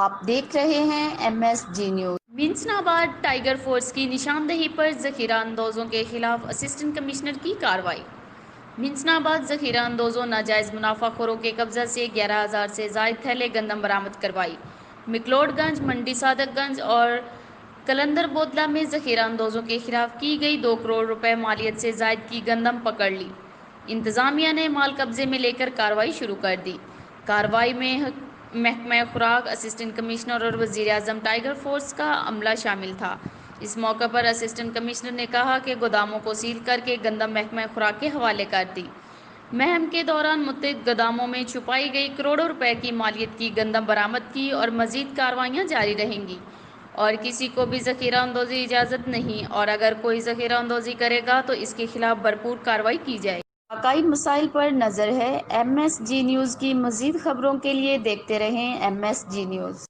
آپ دیکھ رہے ہیں MSG نیوز۔ منسناباد ٹائیگر فورس کی نشاندہی پر ذخیرہ اندوزوں کے خلاف اسسٹنٹ کمشنر کی کارروائی۔ منسناباد ذخیرہ اندوزوں ناجائز منافع خوروں کے قبضہ سے 11,000 سے زائد تھیلے گندم برآمد کروائی۔ مکلوڈ گنج، منڈی صادق گنج اور کلندر بودلہ میں ذخیرہ اندوزوں کے خلاف کی گئی 2 کروڑ روپے مالیت سے زائد کی گندم پکڑ لی۔ انتظامیہ نے مال قبضے میں لے کر کارروائی شروع کر دی۔ کارروائی میں محکمہ خوراک، اسسٹنٹ کمشنر اور وزیر اعظم ٹائیگر فورس کا عملہ شامل تھا۔ اس موقع پر اسسٹنٹ کمشنر نے کہا کہ گوداموں کو سیل کر کے گندم محکمہ خوراک کے حوالے کر دی۔ مہم کے دوران متعدد گوداموں میں چھپائی گئی کروڑوں روپے کی مالیت کی گندم برآمد کی اور مزید کارروائیاں جاری رہیں گی اور کسی کو بھی ذخیرہ اندوزی اجازت نہیں اور اگر کوئی ذخیرہ اندوزی کرے گا تو اس کے خلاف بھرپور کارروائی کی جائے گی۔ علاقائی مسائل پر نظر ہے۔ MSG نیوز کی مزید خبروں کے لیے دیکھتے رہیں MSG نیوز۔